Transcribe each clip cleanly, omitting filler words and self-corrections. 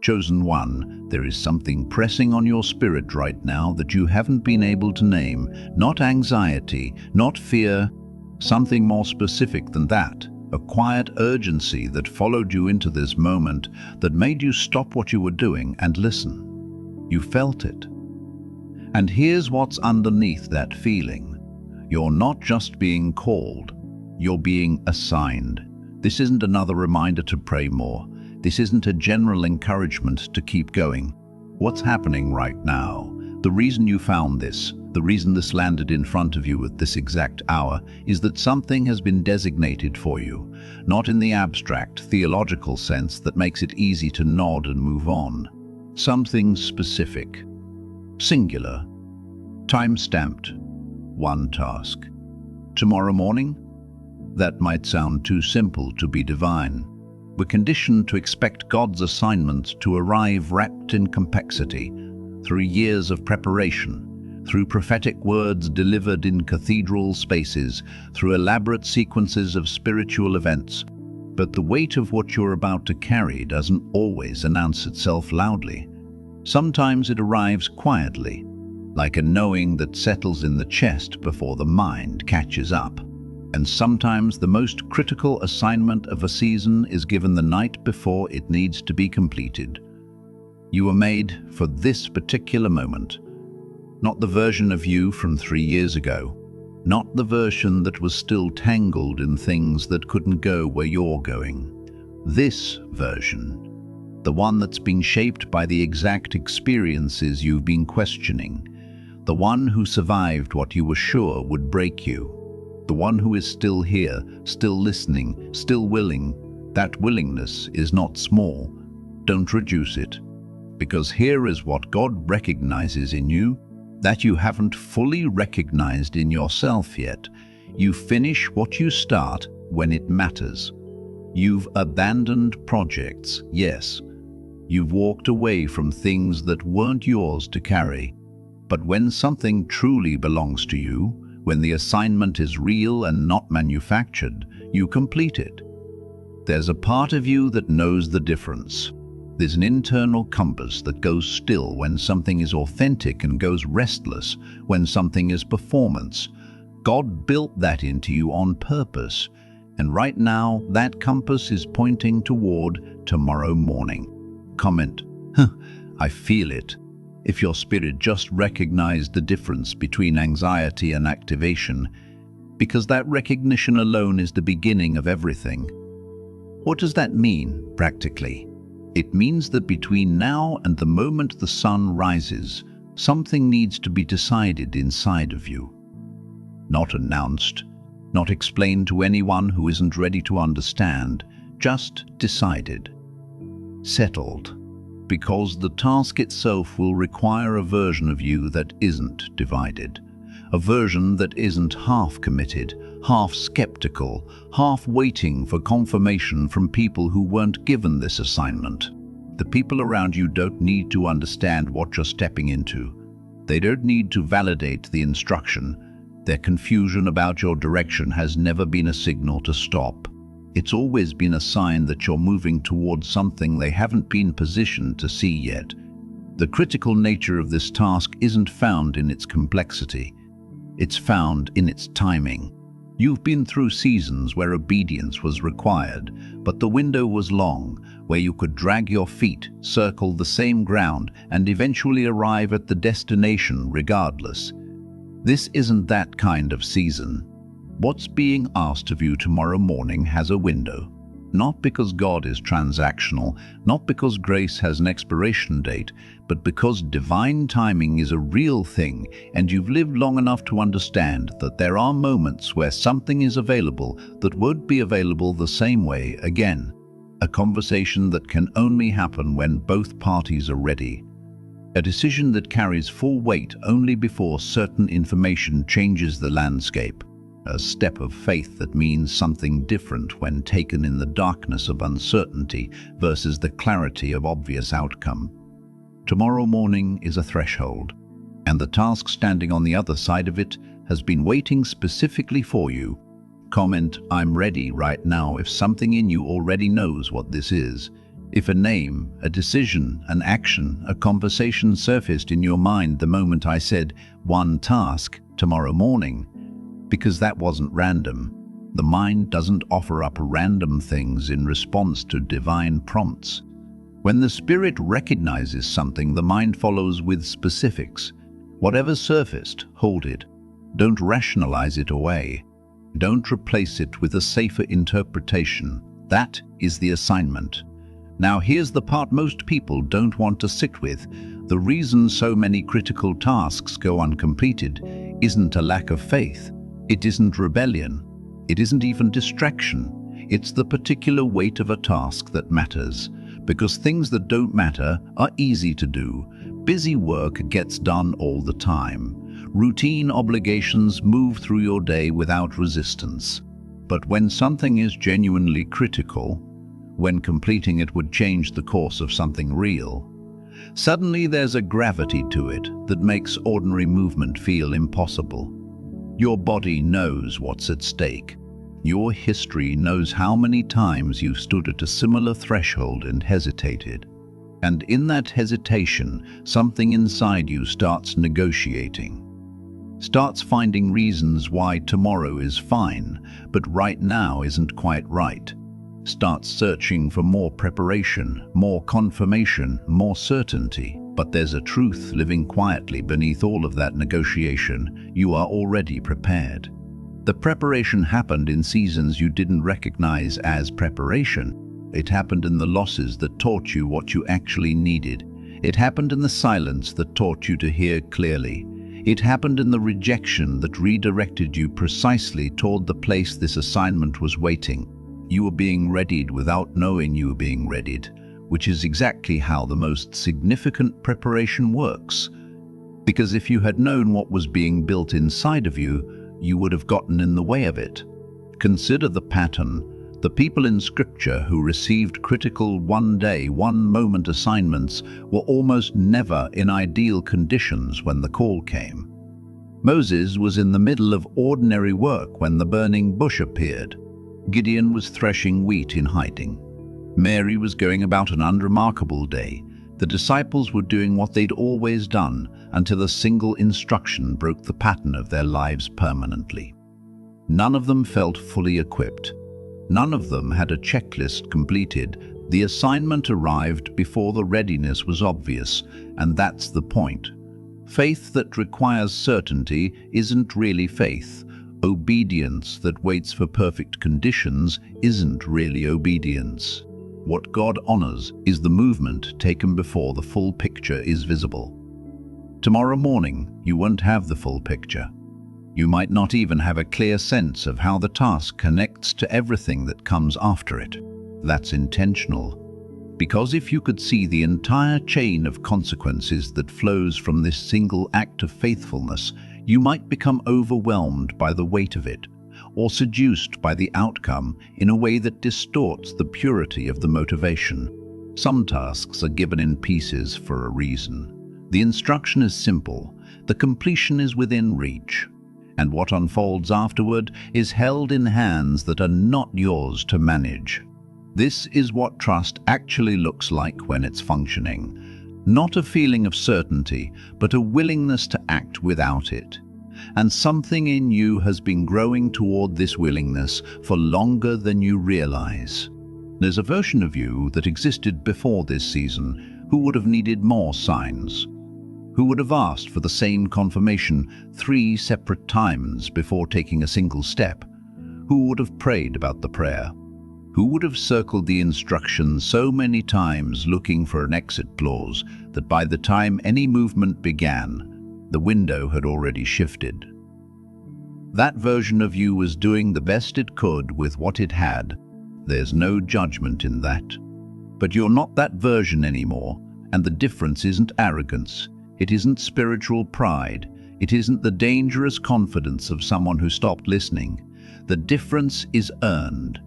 Chosen one, there is something pressing on your spirit right now that you haven't been able to name. Not anxiety, not fear, something more specific than that. A quiet urgency that followed you into this moment, that made you stop what you were doing and listen. You felt it. And here's what's underneath that feeling. You're not just being called, you're being assigned. This isn't another reminder to pray more. This isn't a general encouragement to keep going. What's happening right now? The reason you found this, the reason this landed in front of you at this exact hour, is that something has been designated for you, not in the abstract, theological sense that makes it easy to nod and move on. Something specific, singular, time-stamped, one task. Tomorrow morning? That might sound too simple to be divine. We're conditioned to expect God's assignment to arrive wrapped in complexity, through years of preparation, through prophetic words delivered in cathedral spaces, through elaborate sequences of spiritual events. But the weight of what you're about to carry doesn't always announce itself loudly. Sometimes it arrives quietly, like a knowing that settles in the chest before the mind catches up. And sometimes the most critical assignment of a season is given the night before it needs to be completed. You were made for this particular moment, not the version of you from 3 years ago, not the version that was still tangled in things that couldn't go where you're going. This version, the one that's been shaped by the exact experiences you've been questioning, the one who survived what you were sure would break you, the one who is still here, still listening, still willing. That willingness is not small. Don't reduce it. Because here is what God recognizes in you that you haven't fully recognized in yourself yet. You finish what you start when it matters. You've abandoned projects, yes. You've walked away from things that weren't yours to carry. But when something truly belongs to you, when the assignment is real and not manufactured, you complete it. There's a part of you that knows the difference. There's an internal compass that goes still when something is authentic and goes restless when something is performance. God built that into you on purpose, and right now that compass is pointing toward tomorrow morning. Comment, I feel it. If your spirit just recognized the difference between anxiety and activation, because that recognition alone is the beginning of everything. What does that mean, practically? It means that between now and the moment the sun rises, something needs to be decided inside of you. Not announced, not explained to anyone who isn't ready to understand, just decided. Settled. Because the task itself will require a version of you that isn't divided, a version that isn't half committed, half skeptical, half waiting for confirmation from people who weren't given this assignment. The people around you don't need to understand what you're stepping into. They don't need to validate the instruction. Their confusion about your direction has never been a signal to stop. It's always been a sign that you're moving towards something they haven't been positioned to see yet. The critical nature of this task isn't found in its complexity. It's found in its timing. You've been through seasons where obedience was required, but the window was long, where you could drag your feet, circle the same ground, and eventually arrive at the destination regardless. This isn't that kind of season. What's being asked of you tomorrow morning has a window. Not because God is transactional, not because grace has an expiration date, but because divine timing is a real thing, and you've lived long enough to understand that there are moments where something is available that won't be available the same way again. A conversation that can only happen when both parties are ready. A decision that carries full weight only before certain information changes the landscape. A step of faith that means something different when taken in the darkness of uncertainty versus the clarity of obvious outcome. Tomorrow morning is a threshold, and the task standing on the other side of it has been waiting specifically for you. Comment, I'm ready right now if something in you already knows what this is. If a name, a decision, an action, a conversation surfaced in your mind the moment I said one task tomorrow morning, because that wasn't random. The mind doesn't offer up random things in response to divine prompts. When the spirit recognizes something, the mind follows with specifics. Whatever surfaced, hold it. Don't rationalize it away. Don't replace it with a safer interpretation. That is the assignment. Now here's the part most people don't want to sit with. The reason so many critical tasks go uncompleted isn't a lack of faith. It isn't rebellion. It isn't even distraction. It's the particular weight of a task that matters. Because things that don't matter are easy to do. Busy work gets done all the time. Routine obligations move through your day without resistance. But when something is genuinely critical, when completing it would change the course of something real, suddenly there's a gravity to it that makes ordinary movement feel impossible. Your body knows what's at stake. Your history knows how many times you stood at a similar threshold and hesitated. And in that hesitation, something inside you starts negotiating. Starts finding reasons why tomorrow is fine, but right now isn't quite right. Starts searching for more preparation, more confirmation, more certainty. But there's a truth living quietly beneath all of that negotiation. You are already prepared. The preparation happened in seasons you didn't recognize as preparation. It happened in the losses that taught you what you actually needed. It happened in the silence that taught you to hear clearly. It happened in the rejection that redirected you precisely toward the place this assignment was waiting. You were being readied without knowing you were being readied, which is exactly how the most significant preparation works. Because if you had known what was being built inside of you, you would have gotten in the way of it. Consider the pattern. The people in Scripture who received critical one-day, one-moment assignments were almost never in ideal conditions when the call came. Moses was in the middle of ordinary work when the burning bush appeared. Gideon was threshing wheat in hiding. Mary was going about an unremarkable day. The disciples were doing what they'd always done until a single instruction broke the pattern of their lives permanently. None of them felt fully equipped. None of them had a checklist completed. The assignment arrived before the readiness was obvious, and that's the point. Faith that requires certainty isn't really faith. Obedience that waits for perfect conditions isn't really obedience. What God honors is the movement taken before the full picture is visible. Tomorrow morning, you won't have the full picture. You might not even have a clear sense of how the task connects to everything that comes after it. That's intentional. Because if you could see the entire chain of consequences that flows from this single act of faithfulness, you might become overwhelmed by the weight of it, or seduced by the outcome in a way that distorts the purity of the motivation. Some tasks are given in pieces for a reason. The instruction is simple, the completion is within reach, and what unfolds afterward is held in hands that are not yours to manage. This is what trust actually looks like when it's functioning. Not a feeling of certainty, but a willingness to act without it. And something in you has been growing toward this willingness for longer than you realize. There's a version of you that existed before this season who would have needed more signs, who would have asked for the same confirmation 3 separate times before taking a single step, who would have prayed about the prayer, who would have circled the instructions so many times looking for an exit clause that by the time any movement began, the window had already shifted. That version of you was doing the best it could with what it had. There's no judgment in that. But you're not that version anymore, and the difference isn't arrogance. It isn't spiritual pride. It isn't the dangerous confidence of someone who stopped listening. The difference is earned.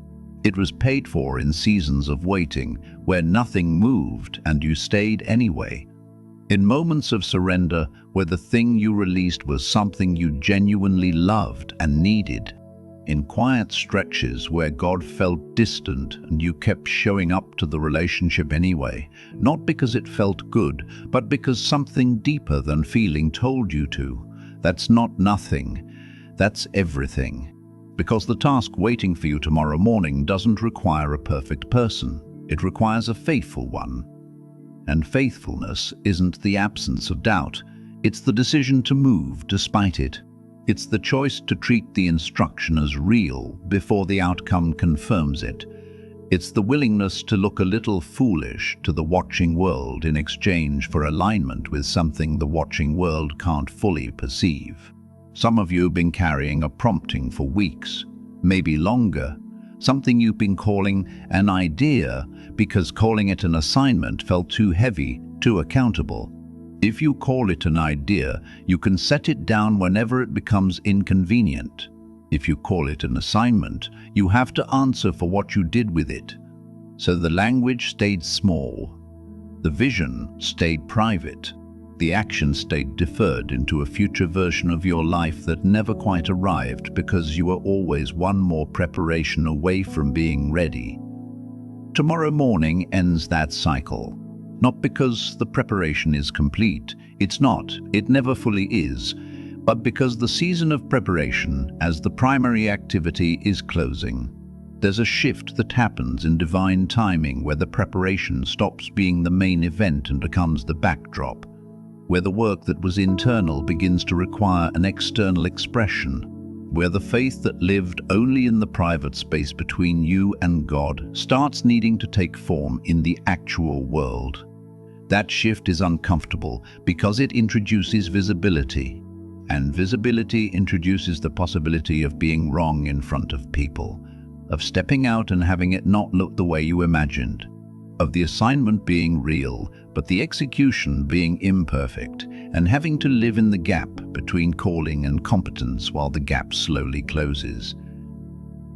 It was paid for in seasons of waiting, where nothing moved and you stayed anyway. In moments of surrender, where the thing you released was something you genuinely loved and needed. in quiet stretches where God felt distant and you kept showing up to the relationship anyway, not because it felt good, but because something deeper than feeling told you to. That's not nothing, that's everything. Because the task waiting for you tomorrow morning doesn't require a perfect person, it requires a faithful one. And faithfulness isn't the absence of doubt, it's the decision to move despite it. It's the choice to treat the instruction as real before the outcome confirms it. It's the willingness to look a little foolish to the watching world in exchange for alignment with something the watching world can't fully perceive. Some of you have been carrying a prompting for weeks, maybe longer, something you've been calling an idea because calling it an assignment felt too heavy, too accountable. If you call it an idea, you can set it down whenever it becomes inconvenient. If you call it an assignment, you have to answer for what you did with it. So the language stayed small. The vision stayed private. The action stayed deferred into a future version of your life that never quite arrived because you were always one more preparation away from being ready. Tomorrow morning ends that cycle. Not because the preparation is complete, it's not, it never fully is, but because the season of preparation as the primary activity is closing. There's a shift that happens in divine timing where the preparation stops being the main event and becomes the backdrop, where the work that was internal begins to require an external expression, where the faith that lived only in the private space between you and God starts needing to take form in the actual world. That shift is uncomfortable because it introduces visibility, and visibility introduces the possibility of being wrong in front of people, of stepping out and having it not look the way you imagined, of the assignment being real, but the execution being imperfect, and having to live in the gap between calling and competence while the gap slowly closes.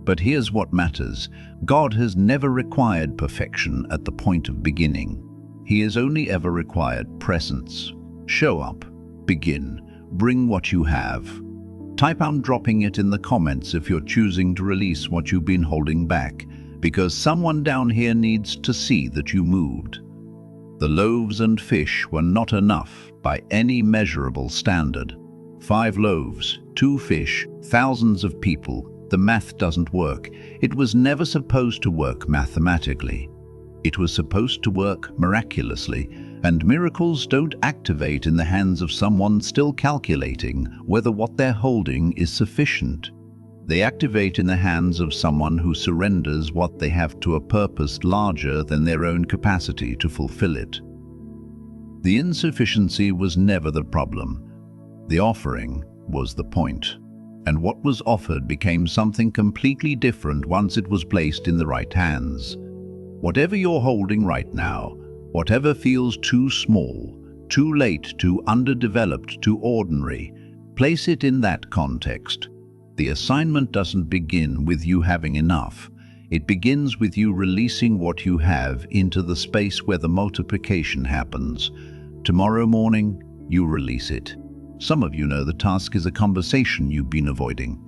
But here's what matters. God has never required perfection at the point of beginning. He has only ever required presence. Show up, begin, bring what you have. Type "I'm dropping it" in the comments if you're choosing to release what you've been holding back, because someone down here needs to see that you moved. The loaves and fish were not enough by any measurable standard. 5 loaves, 2 fish, thousands of people. The math doesn't work. It was never supposed to work mathematically. It was supposed to work miraculously, and miracles don't activate in the hands of someone still calculating whether what they're holding is sufficient. They activate in the hands of someone who surrenders what they have to a purpose larger than their own capacity to fulfill it. The insufficiency was never the problem. The offering was the point. And what was offered became something completely different once it was placed in the right hands. Whatever you're holding right now, whatever feels too small, too late, too underdeveloped, too ordinary, place it in that context. The assignment doesn't begin with you having enough. It begins with you releasing what you have into the space where the multiplication happens. Tomorrow morning, you release it. Some of you know the task is a conversation you've been avoiding,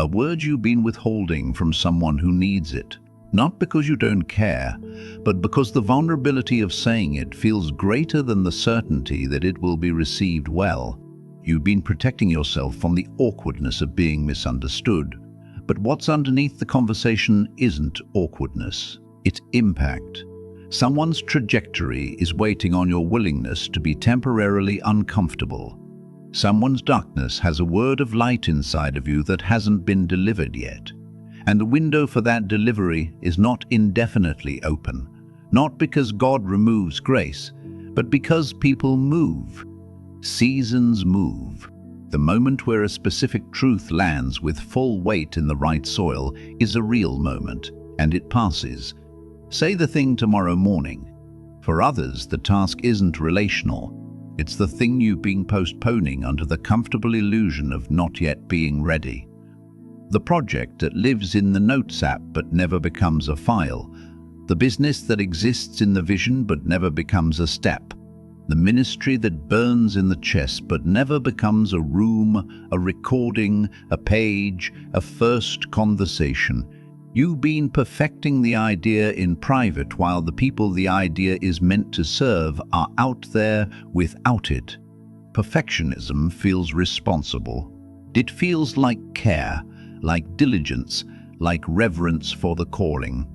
a word you've been withholding from someone who needs it. Not because you don't care, but because the vulnerability of saying it feels greater than the certainty that it will be received well. You've been protecting yourself from the awkwardness of being misunderstood. But what's underneath the conversation isn't awkwardness, it's impact. Someone's trajectory is waiting on your willingness to be temporarily uncomfortable. Someone's darkness has a word of light inside of you that hasn't been delivered yet. And the window for that delivery is not indefinitely open, not because God removes grace, but because people move. Seasons move. The moment where a specific truth lands with full weight in the right soil is a real moment, and it passes. Say the thing tomorrow morning. For others, the task isn't relational. It's the thing you've been postponing under the comfortable illusion of not yet being ready. The project that lives in the Notes app but never becomes a file. The business that exists in the vision but never becomes a step. The ministry that burns in the chest but never becomes a room, a recording, a page, a first conversation. You've been perfecting the idea in private while the people the idea is meant to serve are out there without it. Perfectionism feels responsible. It feels like care, like diligence, like reverence for the calling.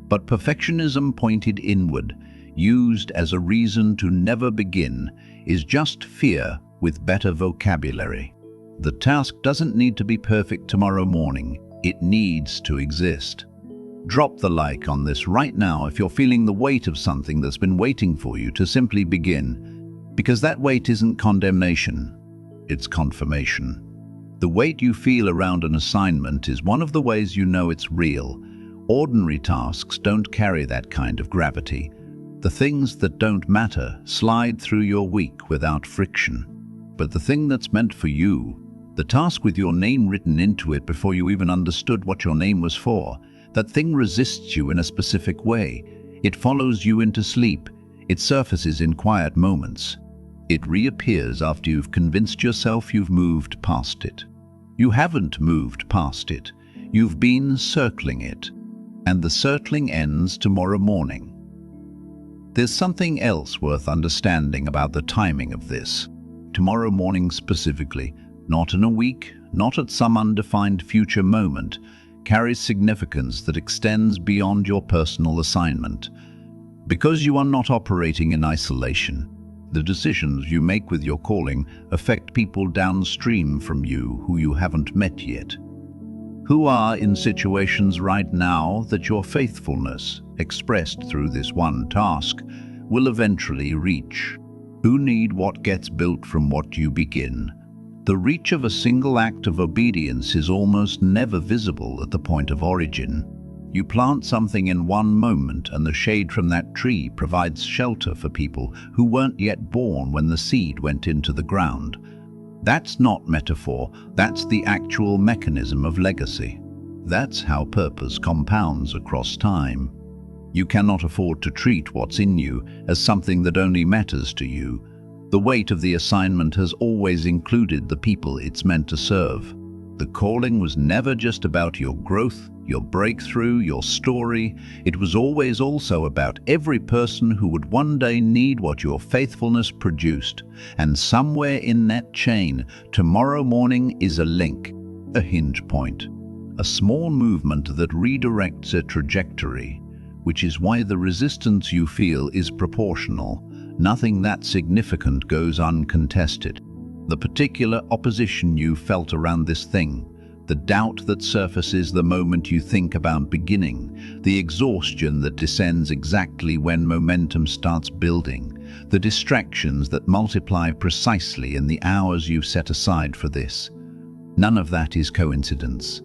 But perfectionism pointed inward, used as a reason to never begin, is just fear with better vocabulary. The task doesn't need to be perfect tomorrow morning. It needs to exist. Drop the like on this right now if you're feeling the weight of something that's been waiting for you to simply begin, because that weight isn't condemnation, it's confirmation. The weight you feel around an assignment is one of the ways you know it's real. Ordinary tasks don't carry that kind of gravity. The things that don't matter slide through your week without friction. But the thing that's meant for you, the task with your name written into it before you even understood what your name was for, that thing resists you in a specific way. It follows you into sleep. It surfaces in quiet moments. It reappears after you've convinced yourself you've moved past it. You haven't moved past it. You've been circling it. And the circling ends tomorrow morning. There's something else worth understanding about the timing of this. Tomorrow morning specifically, not in a week, not at some undefined future moment, carries significance that extends beyond your personal assignment. Because you are not operating in isolation, the decisions you make with your calling affect people downstream from you who you haven't met yet, who are in situations right now that your faithfulness, expressed through this one task, will eventually reach, who need what gets built from what you begin. The reach of a single act of obedience is almost never visible at the point of origin. You plant something in one moment and the shade from that tree provides shelter for people who weren't yet born when the seed went into the ground. That's not metaphor, that's the actual mechanism of legacy. That's how purpose compounds across time. You cannot afford to treat what's in you as something that only matters to you. The weight of the assignment has always included the people it's meant to serve. The calling was never just about your growth, your breakthrough, your story. It was always also about every person who would one day need what your faithfulness produced. And somewhere in that chain, tomorrow morning is a link, a hinge point, a small movement that redirects a trajectory, which is why the resistance you feel is proportional. Nothing that significant goes uncontested. The particular opposition you felt around this thing, the doubt that surfaces the moment you think about beginning, the exhaustion that descends exactly when momentum starts building, the distractions that multiply precisely in the hours you've set aside for this. None of that is coincidence.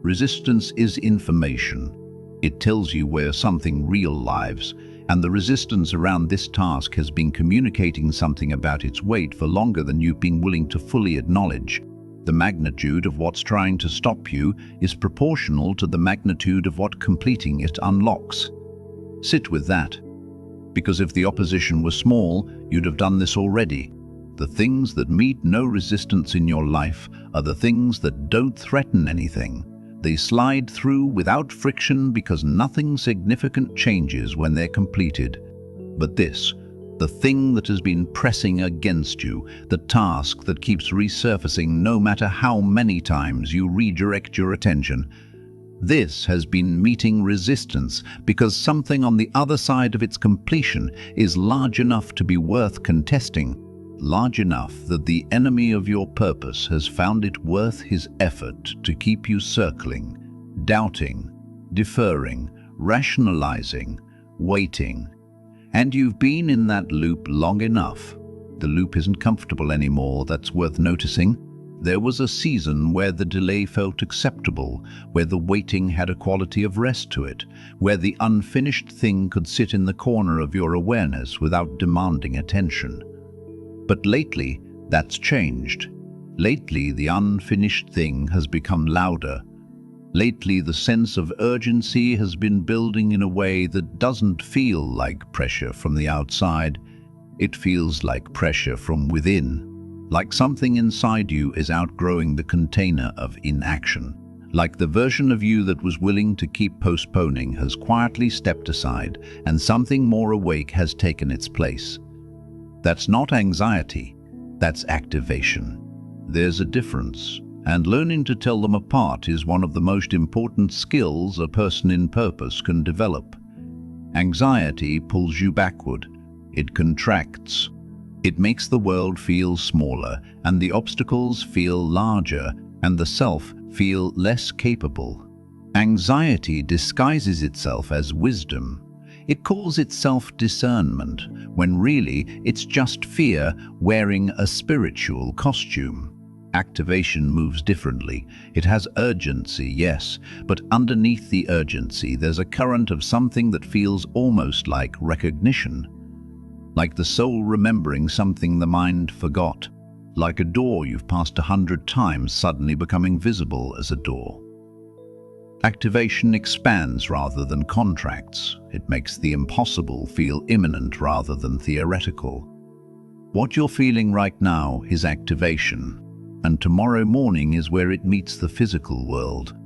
Resistance is information. It tells you where something real lives, and the resistance around this task has been communicating something about its weight for longer than you've been willing to fully acknowledge. The magnitude of what's trying to stop you is proportional to the magnitude of what completing it unlocks. Sit with that, because if the opposition were small, you'd have done this already. The things that meet no resistance in your life are the things that don't threaten anything. They slide through without friction because nothing significant changes when they're completed. But this, the thing that has been pressing against you, the task that keeps resurfacing no matter how many times you redirect your attention, this has been meeting resistance because something on the other side of its completion is large enough to be worth contesting. Large enough that the enemy of your purpose has found it worth his effort to keep you circling, doubting, deferring, rationalizing, waiting. And you've been in that loop long enough. The loop isn't comfortable anymore, that's worth noticing. There was a season where the delay felt acceptable, where the waiting had a quality of rest to it, where the unfinished thing could sit in the corner of your awareness without demanding attention. But lately, that's changed. Lately, the unfinished thing has become louder. Lately, the sense of urgency has been building in a way that doesn't feel like pressure from the outside. It feels like pressure from within, like something inside you is outgrowing the container of inaction, like the version of you that was willing to keep postponing has quietly stepped aside and something more awake has taken its place. That's not anxiety, that's activation. There's a difference, and learning to tell them apart is one of the most important skills a person in purpose can develop. Anxiety pulls you backward. It contracts. It makes the world feel smaller, and the obstacles feel larger, and the self feel less capable. Anxiety disguises itself as wisdom. It calls itself discernment, when really it's just fear wearing a spiritual costume. Activation moves differently. It has urgency, yes, but underneath the urgency there's a current of something that feels almost like recognition. Like the soul remembering something the mind forgot. Like a door you've passed 100 times suddenly becoming visible as a door. Activation expands rather than contracts. It makes the impossible feel imminent rather than theoretical. What you're feeling right now is activation, and tomorrow morning is where it meets the physical world.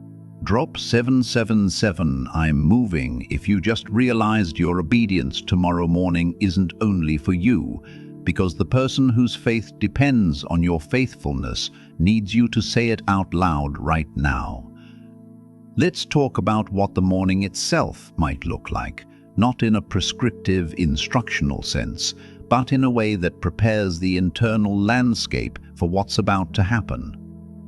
Drop 777, I'm moving, if you just realized your obedience tomorrow morning isn't only for you, because the person whose faith depends on your faithfulness needs you to say it out loud right now. Let's talk about what the morning itself might look like, not in a prescriptive, instructional sense, but in a way that prepares the internal landscape for what's about to happen.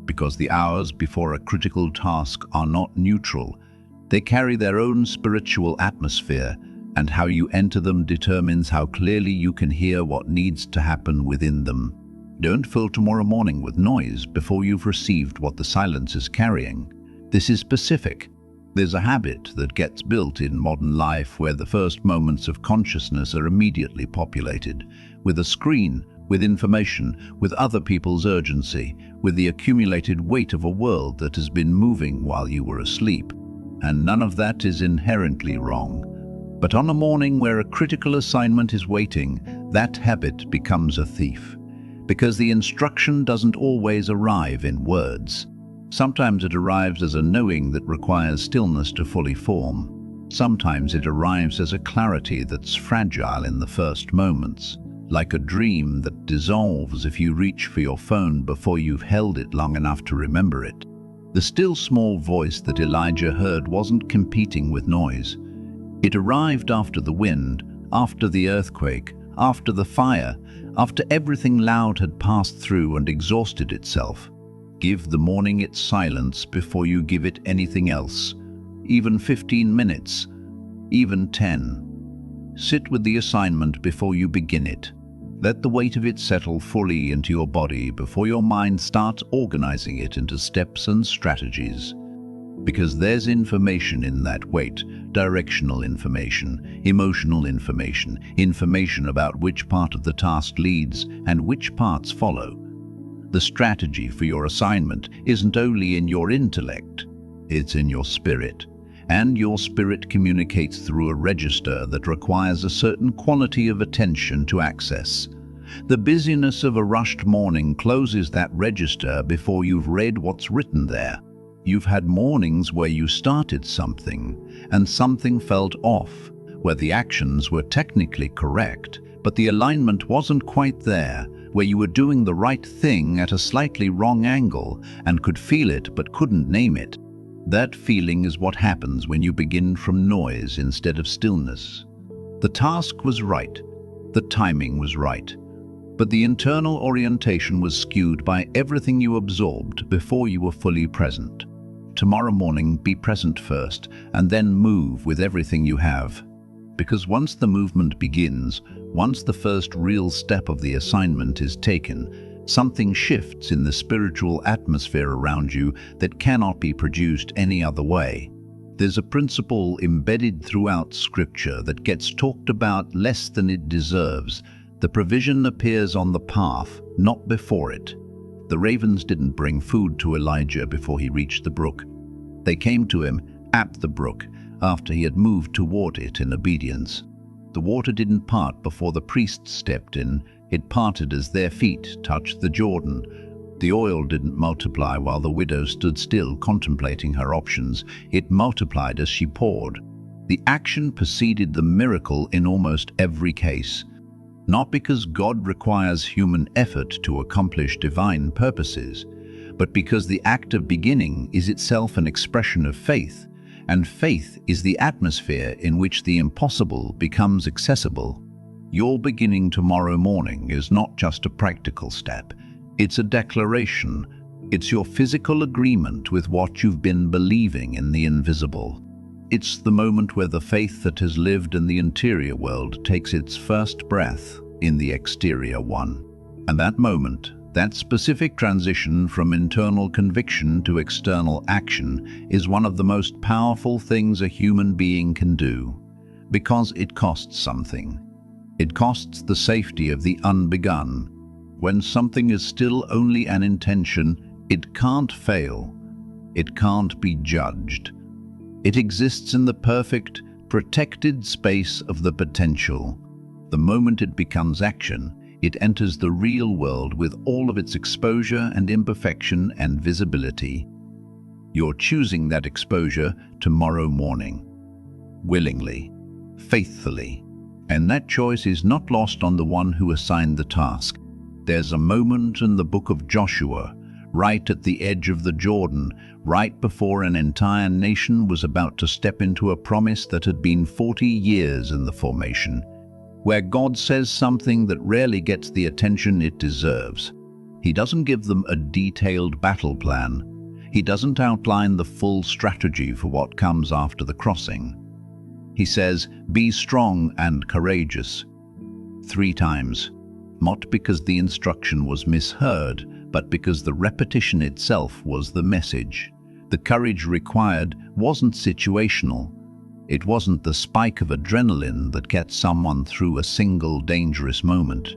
Because the hours before a critical task are not neutral. They carry their own spiritual atmosphere, and how you enter them determines how clearly you can hear what needs to happen within them. Don't fill tomorrow morning with noise before you've received what the silence is carrying. This is specific. There's a habit that gets built in modern life where the first moments of consciousness are immediately populated with a screen, with information, with other people's urgency, with the accumulated weight of a world that has been moving while you were asleep. And none of that is inherently wrong. But on a morning where a critical assignment is waiting, that habit becomes a thief. Because the instruction doesn't always arrive in words. Sometimes it arrives as a knowing that requires stillness to fully form. Sometimes it arrives as a clarity that's fragile in the first moments. Like a dream that dissolves if you reach for your phone before you've held it long enough to remember it. The still small voice that Elijah heard wasn't competing with noise. It arrived after the wind, after the earthquake, after the fire, after everything loud had passed through and exhausted itself. Give the morning its silence before you give it anything else, even 15 minutes, even 10. Sit with the assignment before you begin it. Let the weight of it settle fully into your body before your mind starts organizing it into steps and strategies. Because there's information in that weight, directional information, emotional information, information about which part of the task leads and which parts follow. The strategy for your assignment isn't only in your intellect, it's in your spirit. And your spirit communicates through a register that requires a certain quality of attention to access. The busyness of a rushed morning closes that register before you've read what's written there. You've had mornings where you started something, and something felt off, where the actions were technically correct, but the alignment wasn't quite there, where you were doing the right thing at a slightly wrong angle and could feel it but couldn't name it. That feeling is what happens when you begin from noise instead of stillness. The task was right, the timing was right, but the internal orientation was skewed by everything you absorbed before you were fully present. Tomorrow morning, be present first, and then move with everything you have. Because once the movement begins, once the first real step of the assignment is taken, something shifts in the spiritual atmosphere around you that cannot be produced any other way. There's a principle embedded throughout Scripture that gets talked about less than it deserves. The provision appears on the path, not before it. The ravens didn't bring food to Elijah before he reached the brook. They came to him at the brook after he had moved toward it in obedience. The water didn't part before the priests stepped in. It parted as their feet touched the Jordan. The oil didn't multiply while the widow stood still contemplating her options. It multiplied as she poured. The action preceded the miracle in almost every case. Not because God requires human effort to accomplish divine purposes, but because the act of beginning is itself an expression of faith, and faith is the atmosphere in which the impossible becomes accessible. Your beginning tomorrow morning is not just a practical step. It's a declaration. It's your physical agreement with what you've been believing in the invisible. It's the moment where the faith that has lived in the interior world takes its first breath in the exterior one. And that moment, that specific transition from internal conviction to external action, is one of the most powerful things a human being can do, because it costs something. It costs the safety of the unbegun. When something is still only an intention, it can't fail. It can't be judged. It exists in the perfect, protected space of the potential. The moment it becomes action, it enters the real world with all of its exposure and imperfection and visibility. You're choosing that exposure tomorrow morning, willingly, faithfully. And that choice is not lost on the one who assigned the task. There's a moment in the book of Joshua, right at the edge of the Jordan, right before an entire nation was about to step into a promise that had been 40 years in the formation, where God says something that rarely gets the attention it deserves. He doesn't give them a detailed battle plan. He doesn't outline the full strategy for what comes after the crossing. He says, "Be strong and courageous," 3 times, not because the instruction was misheard, but because the repetition itself was the message. The courage required wasn't situational. It wasn't the spike of adrenaline that gets someone through a single dangerous moment.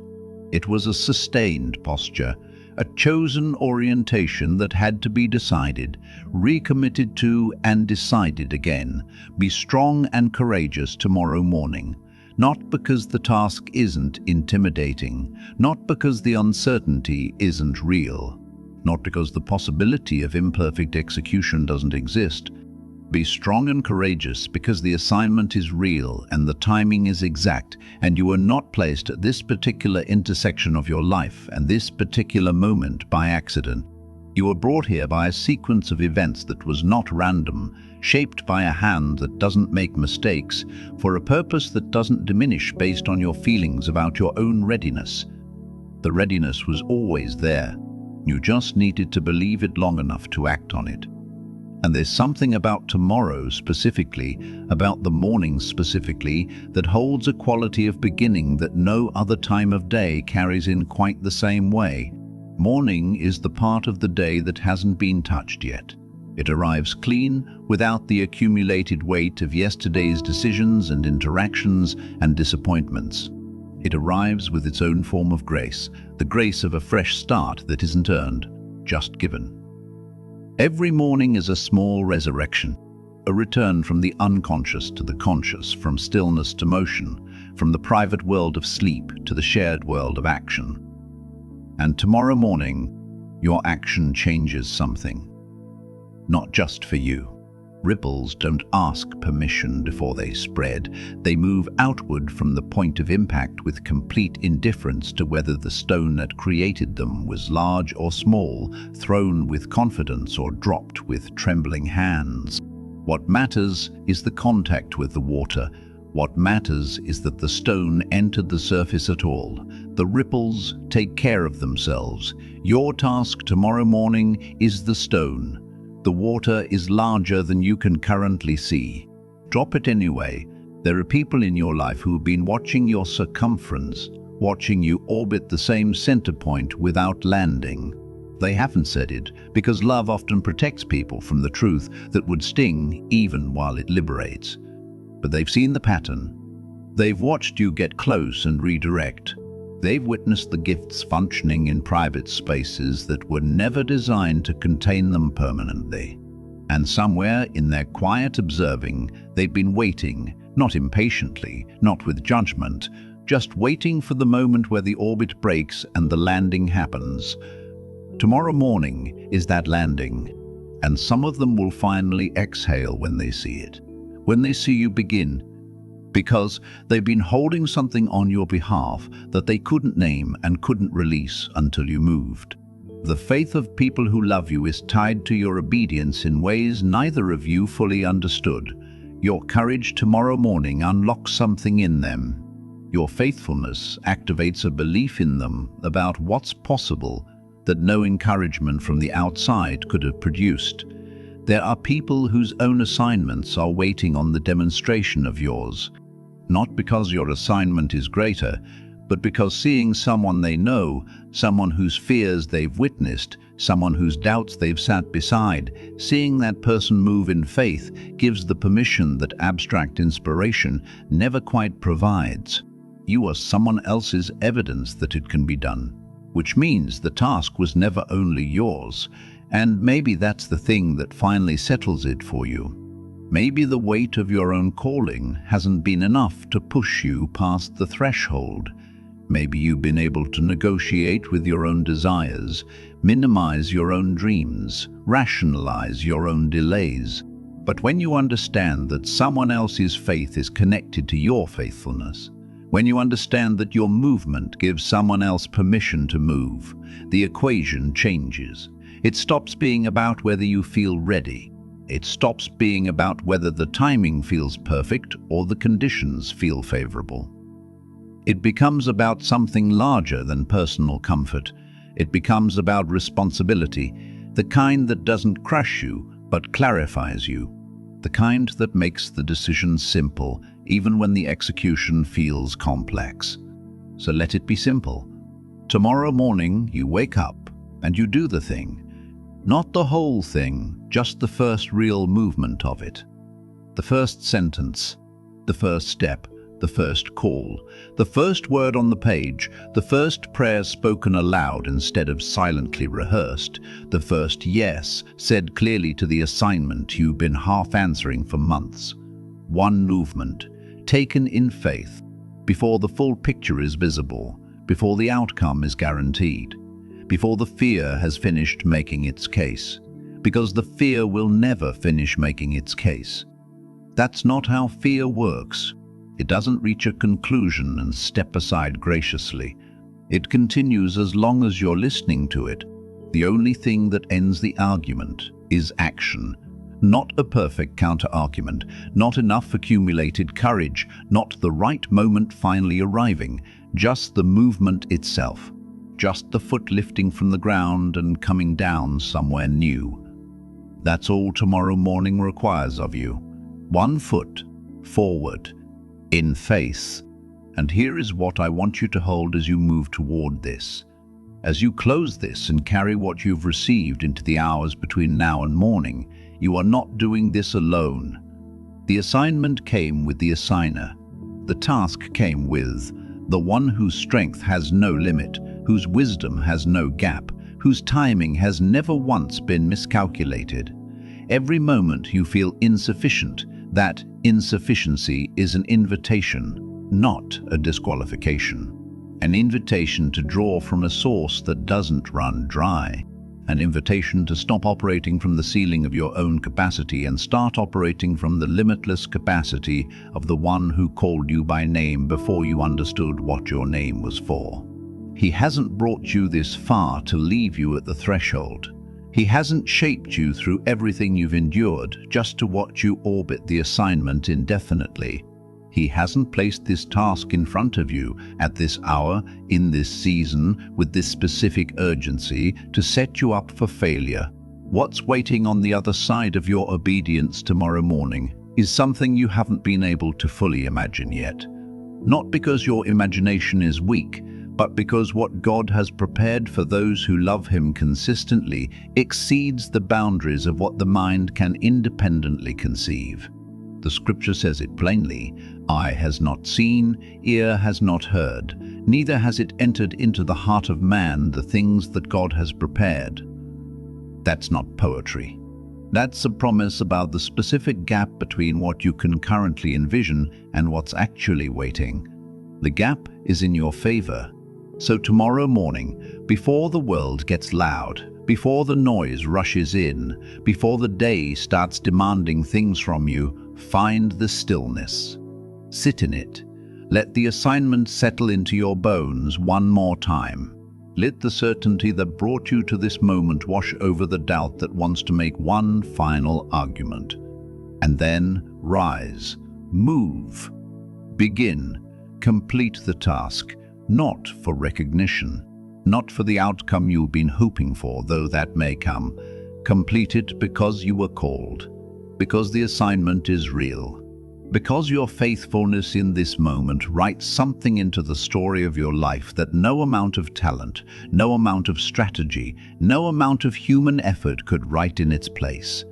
It was a sustained posture, a chosen orientation that had to be decided, recommitted to, and decided again. Be strong and courageous tomorrow morning. Not because the task isn't intimidating, not because the uncertainty isn't real, not because the possibility of imperfect execution doesn't exist. Be strong and courageous because the assignment is real and the timing is exact, and you are not placed at this particular intersection of your life and this particular moment by accident. You were brought here by a sequence of events that was not random, shaped by a hand that doesn't make mistakes, for a purpose that doesn't diminish based on your feelings about your own readiness. The readiness was always there. You just needed to believe it long enough to act on it. And there's something about tomorrow specifically, about the morning specifically, that holds a quality of beginning that no other time of day carries in quite the same way. Morning is the part of the day that hasn't been touched yet. It arrives clean, without the accumulated weight of yesterday's decisions and interactions and disappointments. It arrives with its own form of grace, the grace of a fresh start that isn't earned, just given. Every morning is a small resurrection, a return from the unconscious to the conscious, from stillness to motion, from the private world of sleep to the shared world of action. And tomorrow morning, your action changes something. Not just for you. Ripples don't ask permission before they spread. They move outward from the point of impact with complete indifference to whether the stone that created them was large or small, thrown with confidence or dropped with trembling hands. What matters is the contact with the water. What matters is that the stone entered the surface at all. The ripples take care of themselves. Your task tomorrow morning is the stone. The water is larger than you can currently see. Drop it anyway. There are people in your life who have been watching your circumference, watching you orbit the same center point without landing. They haven't said it, because love often protects people from the truth that would sting even while it liberates. But they've seen the pattern. They've watched you get close and redirect. They've witnessed the gifts functioning in private spaces that were never designed to contain them permanently. And somewhere in their quiet observing, they've been waiting, not impatiently, not with judgment, just waiting for the moment where the orbit breaks and the landing happens. Tomorrow morning is that landing, and some of them will finally exhale when they see it, when they see you begin, because they've been holding something on your behalf that they couldn't name and couldn't release until you moved. The faith of people who love you is tied to your obedience in ways neither of you fully understood. Your courage tomorrow morning unlocks something in them. Your faithfulness activates a belief in them about what's possible that no encouragement from the outside could have produced. There are people whose own assignments are waiting on the demonstration of yours, not because your assignment is greater, but because seeing someone they know, someone whose fears they've witnessed, someone whose doubts they've sat beside, seeing that person move in faith gives the permission that abstract inspiration never quite provides. You are someone else's evidence that it can be done, which means the task was never only yours, and maybe that's the thing that finally settles it for you. Maybe the weight of your own calling hasn't been enough to push you past the threshold. Maybe you've been able to negotiate with your own desires, minimize your own dreams, rationalize your own delays. But when you understand that someone else's faith is connected to your faithfulness, when you understand that your movement gives someone else permission to move, the equation changes. It stops being about whether you feel ready. It stops being about whether the timing feels perfect or the conditions feel favorable. It becomes about something larger than personal comfort. It becomes about responsibility, the kind that doesn't crush you, but clarifies you. The kind that makes the decision simple, even when the execution feels complex. So let it be simple. Tomorrow morning, you wake up and you do the thing. Not the whole thing, just the first real movement of it. The first sentence, the first step, the first call, the first word on the page, the first prayer spoken aloud instead of silently rehearsed, the first yes said clearly to the assignment you've been half answering for months. One movement, taken in faith, before the full picture is visible, before the outcome is guaranteed, before the fear has finished making its case, because the fear will never finish making its case. That's not how fear works. It doesn't reach a conclusion and step aside graciously. It continues as long as you're listening to it. The only thing that ends the argument is action. Not a perfect counter-argument, not enough accumulated courage, not the right moment finally arriving, just the movement itself. Just the foot lifting from the ground and coming down somewhere new. That's all tomorrow morning requires of you. One foot forward, in faith. And here is what I want you to hold as you move toward this. As you close this and carry what you've received into the hours between now and morning, you are not doing this alone. The assignment came with the assigner. The task came with the one whose strength has no limit, whose wisdom has no gap, whose timing has never once been miscalculated. Every moment you feel insufficient, that insufficiency is an invitation, not a disqualification. An invitation to draw from a source that doesn't run dry. An invitation to stop operating from the ceiling of your own capacity and start operating from the limitless capacity of the one who called you by name before you understood what your name was for. He hasn't brought you this far to leave you at the threshold. He hasn't shaped you through everything you've endured just to watch you orbit the assignment indefinitely. He hasn't placed this task in front of you at this hour, in this season, with this specific urgency to set you up for failure. What's waiting on the other side of your obedience tomorrow morning is something you haven't been able to fully imagine yet. Not because your imagination is weak, but because what God has prepared for those who love Him consistently exceeds the boundaries of what the mind can independently conceive. The scripture says it plainly, "Eye has not seen, ear has not heard, neither has it entered into the heart of man the things that God has prepared." That's not poetry. That's a promise about the specific gap between what you can currently envision and what's actually waiting. The gap is in your favor. So tomorrow morning, before the world gets loud, before the noise rushes in, before the day starts demanding things from you, find the stillness. Sit in it. Let the assignment settle into your bones one more time. Let the certainty that brought you to this moment wash over the doubt that wants to make one final argument. And then rise, move, begin, complete the task, not for recognition, not for the outcome you've been hoping for, though that may come. Complete it because you were called, because the assignment is real. Because your faithfulness in this moment writes something into the story of your life that no amount of talent, no amount of strategy, no amount of human effort could write in its place.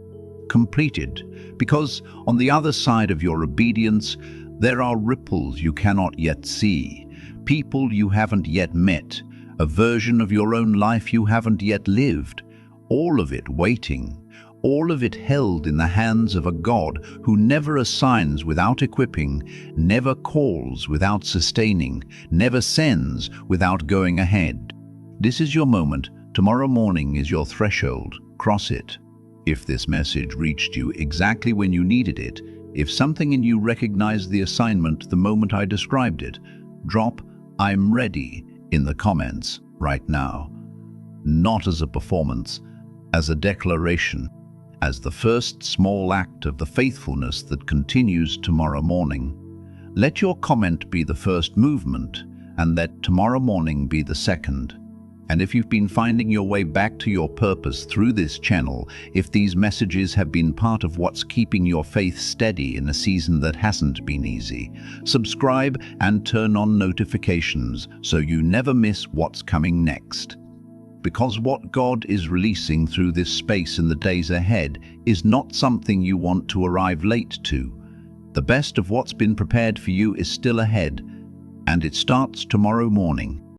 Completed, because on the other side of your obedience, there are ripples you cannot yet see, people you haven't yet met, a version of your own life you haven't yet lived, all of it waiting. All of it held in the hands of a God who never assigns without equipping, never calls without sustaining, never sends without going ahead. This is your moment. Tomorrow morning is your threshold. Cross it. If this message reached you exactly when you needed it, if something in you recognized the assignment the moment I described it, drop "I'm ready" in the comments right now. Not as a performance, as a declaration. As the first small act of the faithfulness that continues tomorrow morning. Let your comment be the first movement, and let tomorrow morning be the second. And if you've been finding your way back to your purpose through this channel, if these messages have been part of what's keeping your faith steady in a season that hasn't been easy, subscribe and turn on notifications so you never miss what's coming next. Because what God is releasing through this space in the days ahead is not something you want to arrive late to. The best of what's been prepared for you is still ahead, and it starts tomorrow morning.